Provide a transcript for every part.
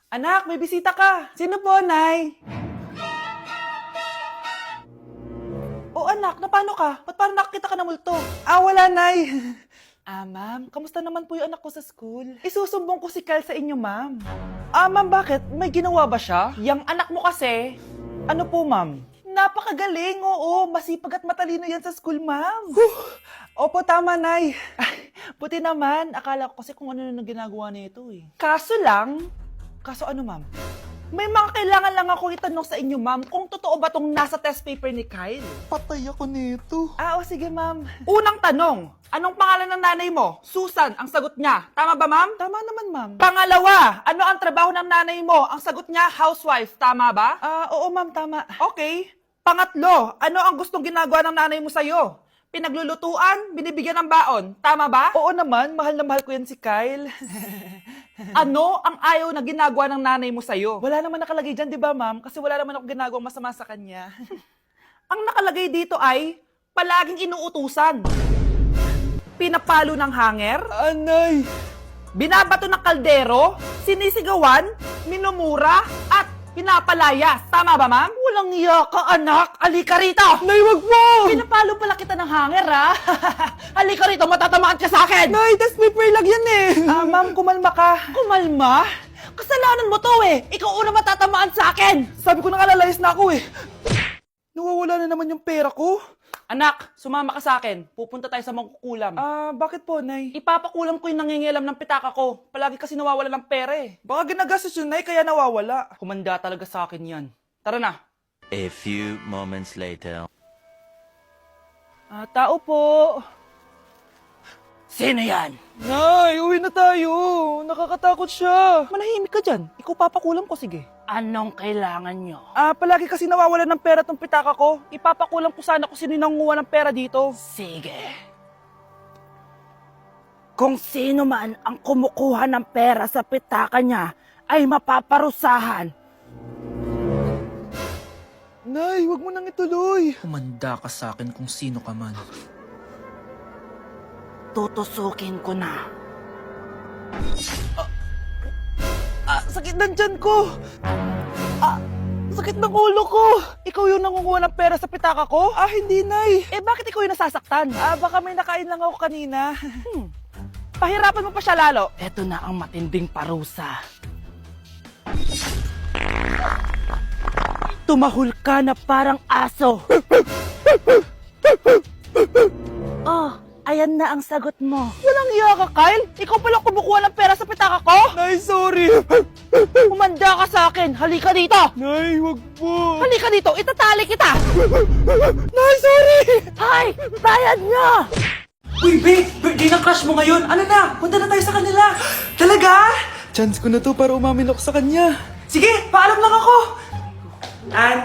Anak, may bisita ka. Sino po, Nay? O anak, na paano ka? Ba't parang nakakita ka ng multo? Wala, Nay. Ma'am, kamusta naman po yung anak ko sa school? Isusumbong ko si Kyle sa inyo, ma'am. Ma'am, bakit? May ginawa ba siya? Yang anak mo kasi, ano po, ma'am? Napakagaling, oo. Masipag at matalino yan sa school, ma'am. Opo, tama, Nay. Buti naman. Akala ko kasi kung ano na ginagawa nito eh. Kaso ano, ma'am? May mga kailangan lang ako itanong sa inyo, ma'am, kung totoo ba tong nasa test paper ni Kyle? Patay ako nito. O sige, ma'am. Unang tanong, anong pangalan ng nanay mo? Susan, ang sagot niya. Tama ba, ma'am? Tama naman, ma'am. Pangalawa, ano ang trabaho ng nanay mo? Ang sagot niya, housewife. Tama ba? Oo, ma'am, tama. Okay. Pangatlo, ano ang gustong ginagawa ng nanay mo sa'yo? Pinaglulutuan, binibigyan ng baon. Tama ba? Oo naman, mahal na mahal ko yan si Kyle. Ano ang ayaw na ginagawa ng nanay mo sa'yo? Wala naman nakalagay dyan, di ba, ma'am? Kasi wala naman ako ginagawang masama sa kanya. Ang nakalagay dito ay, palaging inuutusan. Pinapalo ng hanger. Anay! Binabato ng kaldero. Sinisigawan. Minumura. At pinapalayas. Tama ba, ma'am? Walang iya ka, anak. Halika rito. Nay, wag mo! Pinapalo pala kita ng hanger, ha? Halika rito, matatamaan ka sa akin. Nay, test paper lang yan eh! Ma'am, kumalma ka. Kumalma? Kasalanan mo to eh. Ikaw una matatamaan sa akin. Sabi ko nang na ako eh. Nawawala na naman yung pera ko. Anak, sumama ka sa akin. Pupunta tayo sa mangkukulam. Bakit po, Nay? Ipapakulam ko yung nangingialam ng pitaka ko. Palagi kasi nawawala ng pera eh. Baka ginagastos yun, Nay, kaya nawawala. Kumanda talaga sa akin yan. Tara na. A few moments later. Tao po. Sino yan? Nay, uwi na tayo. Nakakatakot siya. Manahimik ka dyan. Ikaw papakulam ko, sige. Anong kailangan nyo? Palagi kasi nawawala ng pera tong pitaka ko. Ipapakulam ko sana kung sino yung nangunguha ng pera dito. Sige. Kung sino man ang kumukuha ng pera sa pitaka niya ay mapaparusahan. Nay, wag mo nang ituloy. Kumanda ka sa akin kung sino ka man. Tutusukin ko na. Sakit ng tiyan ko. Sakit ng ulo ko. Ikaw yung nangunguha ng pera sa pitaka ko? Hindi, Nay. Bakit ikaw yung nasasaktan? Baka may nakain lang ako kanina. Pahirapan mo pa siya lalo. Ito na ang matinding parusa. Tumahol ka na parang aso. Oh, ayan na ang sagot mo. Walang iya ka, Kyle. Ikaw palang kumukuha ng pera sa pitaka ko? Nay, sorry. Humanda ka sa akin. Halika dito. Nay, wag po. Halika dito. Itatali kita. Nay, sorry. Hay! Bayad niyo! Uy, babe. Birthday ng crush mo ngayon. Ano na? Punta na tayo sa kanila. Talaga? Chance ko na to para umamin ako sa kanya. Sige, paalam lang ako.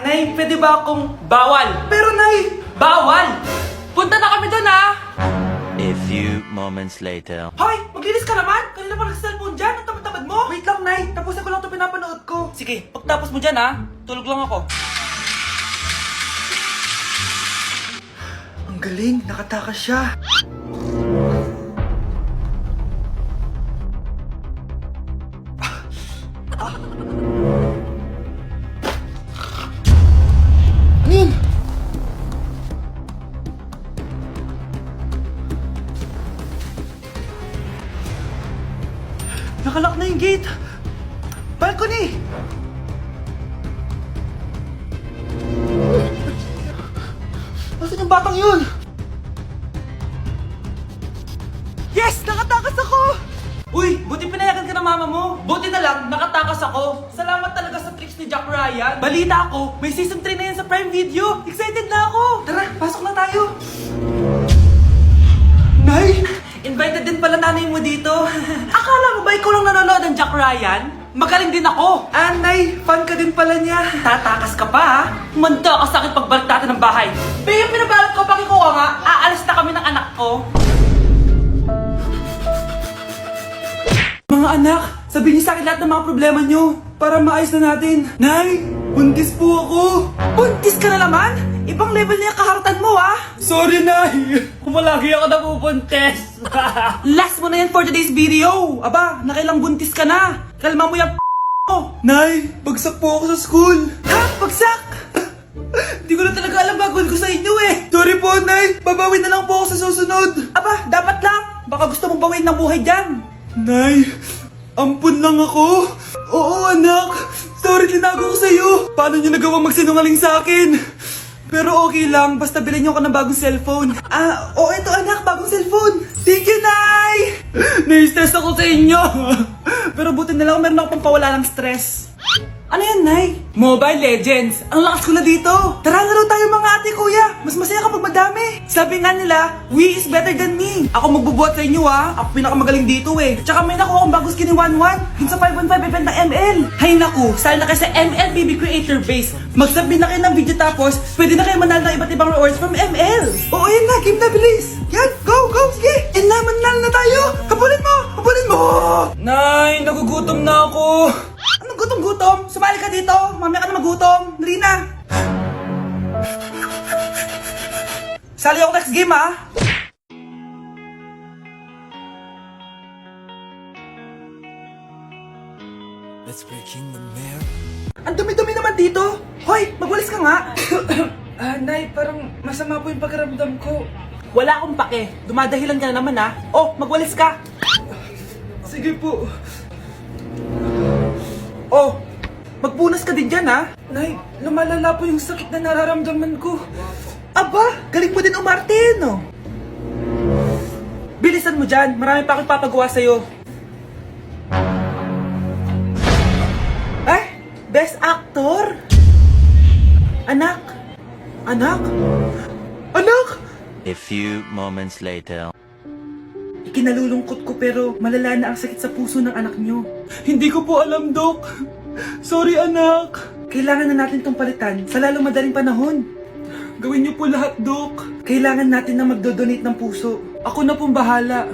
Nay, pwede ba akong bawal? Pero, Nay, bawal. Punta na kami doon, ha? A few moments later. Hoy, maglinis ka naman. Kanina pa nag-cellphone dyan. Ang tamad-tamad mo. Wait lang, Nay. Tapusin ko lang ito pinapanood ko. Sige, pagtapos mo dyan, ha? Tulog lang ako. Ang galing, nakatakas siya. Ano yun? Nakalock na yung gate. Balcony! Nasaan yung batang yun? Yes! Nakatakas ako! Uy, buti pinayagan ka ng mama mo. Buti na lang, nakatakas ako. Salamat talaga sa tricks ni Jack Ryan. Balita ako, may season 3 na yan sa Prime Video. Excited na ako. Tara, pasok na tayo. Nay! Invited din pala nanay mo dito. Akala mo ba ikaw lang nanonood ng Jack Ryan? Magaling din ako. Nay, fan ka din pala niya. Tatakas ka pa, ha? Humanda ka sa akin pagbalik natin ng bahay. Babe, pinabalot ko, pakikuha nga. Aalis na kami ng anak ko. Mga anak, sabihin niyo sa akin lahat ng mga problema niyo para maayos na natin. Nay, buntis po ako. Buntis ka na naman? Ibang level na yung kaharatan mo, ha? Sorry, Nay. Kumalagi ako na pupuntes. Last mo na yan for today's video. Aba, nakailang buntis ka na. Kalma mo yung Oh, Nay, bagsak po ako sa school. Ha? Bagsak? Hindi ko na talaga alam bagol ko sa inyo eh. Sorry po, Nay. Babawi na lang po ako sa susunod. Aba, dapat lang. Baka gusto mong bawiin ng buhay dyan. Nay, ampun lang ako. Oo, anak. Sorry, tinago ko sa'yo. Paano niyo nagawang magsinungaling sa akin? Pero okay lang, basta bilhin niyo ako ng bagong cellphone. Oo, ito anak, bagong cellphone. Thank you, Nay! Nai-stress ako sa inyo. Pero buti na lang meron ako pampawala ng stress. Ano yan, Nay? Mobile Legends. Ang lakas ko na dito. Tara nga raw tayo mga ate kuya. Mas masaya kapag madami. Sabi nga nila, we is better than me. Ako magbubuhat sa inyo Ako pinakamagaling dito eh. Tsaka may nakuha akong bagong skin ni 1-1. Dun sa 515 event ng ML. Hay naku, sali na kayo sa ML BB Creator Base. Mag-submit na kayo ng video tapos pwede na kayo manalo ng iba't ibang rewards from ML. Oo, yan na. Game na bilis. Yan, go, go, sige. And na, manalo na tayo. Kapulin mo, kapulin mo. Nay, nagugutom na ako. Anong gutom-gutom? Sumali ka dito. Mamaya ka na magutom. Dali na. Sali ako next game Ang dumi-dumi naman dito. Hoy, magwalis ka nga. Nay, parang masama po yung pakiramdam ko. Wala akong pake. Dumadahilan ka na naman Oh, magwalis ka. Sige po. Oh, magpunas ka din dyan Nay, lumalala po yung sakit na nararamdaman ko. Aba, galing mo din umarte, no? Bilisan mo dyan, marami pa akong papagawa sa'yo. Best Actor? Anak? Anak? Anak? A few moments later. Ikinalulungkot ko pero malala na ang sakit sa puso ng anak nyo. Hindi ko po alam, Dok. Sorry, anak. Kailangan na natin tong palitan sa lalong madaling panahon. Gawin niyo po lahat, Dok. Kailangan natin na magdodonate ng puso. Ako na pong bahala.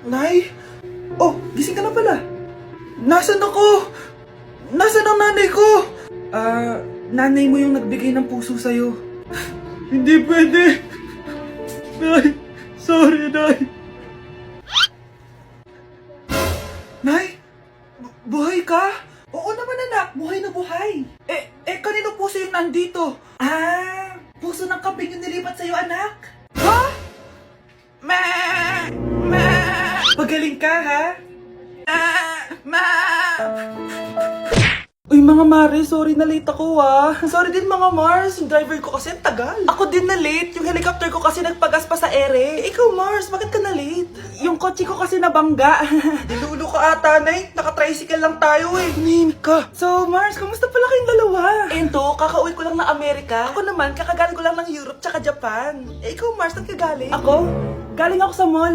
Nay? Oh, gising ka na pala. Nasaan ako? Nasaan ang nanay ko? Nanay mo yung nagbigay ng puso sa'yo. Hindi pwede. Nay, sorry, Nay. Nay? Buhay ka? Oo naman, anak. Buhay na buhay. Kanino puso yung nandito? Puso ng kambing yung nilipat sa'yo, anak. Ha? Pagaling ka, ha? Uy, mga Mare, sorry na late ako, Sorry din, mga Mars. Yung driver ko kasi tagal. Ako din na late. Yung helicopter ko kasi nagpagas pa sa ere. Ikaw, Mars, bakit ka na late? Yung kotse ko kasi nabangga. Dilulo ka ata, Nay. Naka-tricycle lang tayo, eh. Name ka. So, Mars, kamusta pala kayong dalawa? Ento, kakauwi ko lang ng Amerika. Ako naman, kakagaling ko lang ng Europe tsaka Japan. Ikaw, Mars, saan ka galing? Ako? Galing ako sa mall.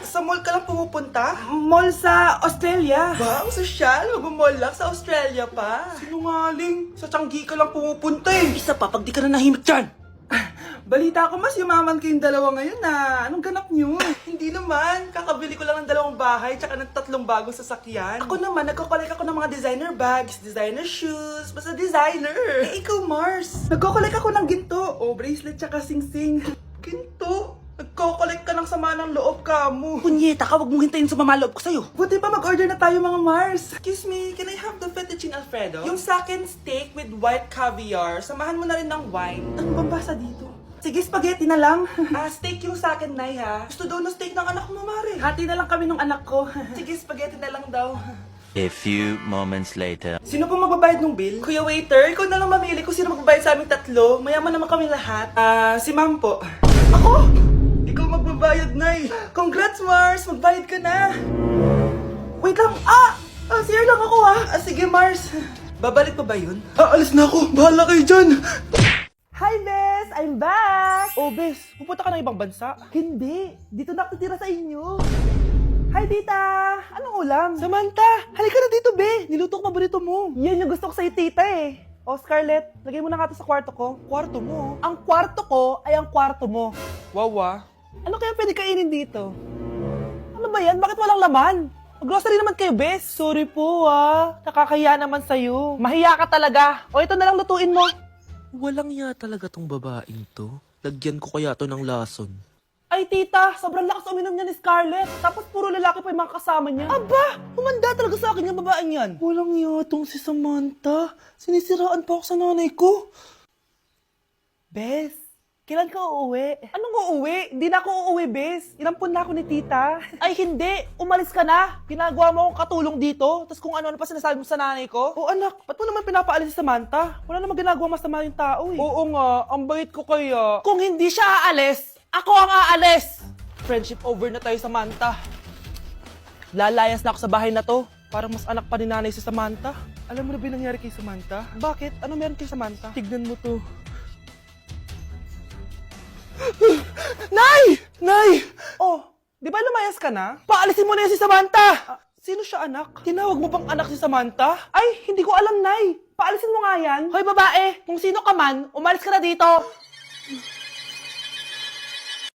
Sa mall ka lang pumupunta? Mall sa Australia. Ba, ang sosyal. Mag-mall lang sa Australia pa. Sinungaling. Sa Changi ka lang pumupunta eh. Isa pa, pag di ka na nahimik dyan. Balita ko mas yumaman kayong dalawa ngayon Anong ganap nyo? Hindi naman. Kakabili ko lang ng 2 bahay tsaka ng 3 bagong sasakyan. Ako naman, nagko-collect ako ng mga designer bags, designer shoes, basta designer. Ikaw, Mars. Nagko-collect ako ng ginto. Bracelet tsaka sing-sing. Ginto? Nagko-collect ka ng sama ng loob ka mo. Punyeta ka, wag mong hintayin sa loob ko sa'yo. Buti pa mag-order na tayo, mga Mars. Excuse me, can I have the fettuccine Alfredo? Yung sa akin steak with white caviar. Samahan mo na rin ng wine. Ano bang basa dito? Sige, spaghetti na lang. Steak yung sa akin, Nay, ha? Gusto daw ng steak ng anak mo, Mare. Hati na lang kami ng anak ko. Sige, spaghetti na lang daw. A few moments later. Sino pong magbabayad ng bill? Kuya waiter, ikaw na lang mamili kung sino magbabayad sa aming 3. Mayaman naman kami lahat. Si Ma'am po. Ako? Ikaw magbabayad, Nay. Congrats, Mars. Magbayad ka na. Wait lang. Sir lang ako, Sige, Mars. Babalik pa ba yun? Alis na ako. Bahala kayo dyan. Hi, Bes! I'm back! Oh, Bes, pupunta ka ng ibang bansa? Hindi. Dito na ako titira sa inyo. Hi, Tita! Anong ulam? Samantha! Halika na dito, Be! Niluto ko paborito mo. Yan yung gusto ko sa'yo, Tita, eh. Oh, Scarlett, lagay mo na nga to sa kwarto ko. Kwarto mo? Ang kwarto ko ay ang kwarto mo. Wawa. Ano kaya pwede kainin dito? Ano ba yan? Bakit walang laman? Grocery naman kayo, Bes. Sorry po, Nakakahiya naman sa'yo. Mahiya ka talaga. O, ito na lang lutuin mo. Walang ya talaga tong babaeng to. Lagyan ko kaya to ng lason. Ay, tita, sobrang lakas uminom niya ni Scarlett. Tapos puro lalaki pa yung mga kasama niya. Aba, humanda talaga sa akin yung babaeng yan. Walang yatong si Samantha. Sinisiraan pa ako sa nanay ko. Bes, kailan ka uuwi? Anong uuwi? Hindi na ako uuwi, Bes. Inampun na ako ni tita. Ay, hindi. Umalis ka na. Ginagawa mo akong katulong dito. Tapos kung ano-ano pa sinasabi mo sa nanay ko. Oh, anak, ba't mo naman pinapaalis si Samantha? Wala naman ginagawa masama yung tao eh. Oo nga, ang bait ko kaya. Kung hindi siya aalis, ako ang aalis! Friendship over na tayo, Samantha. Lalayas na ako sa bahay na to. Parang mas anak pa ni nanay si Samantha. Alam mo na ba yung nangyari kay Samantha? Bakit? Ano meron kay Samantha? Tignan mo to. Nay! Nay! Oh, di ba lumayas ka na? Paalisin mo na yan si Samantha! Sino siya, anak? Tinawag mo bang anak si Samantha? Ay, hindi ko alam, Nay. Paalisin mo nga yan. Hoy, babae! Kung sino ka man, umalis ka na dito!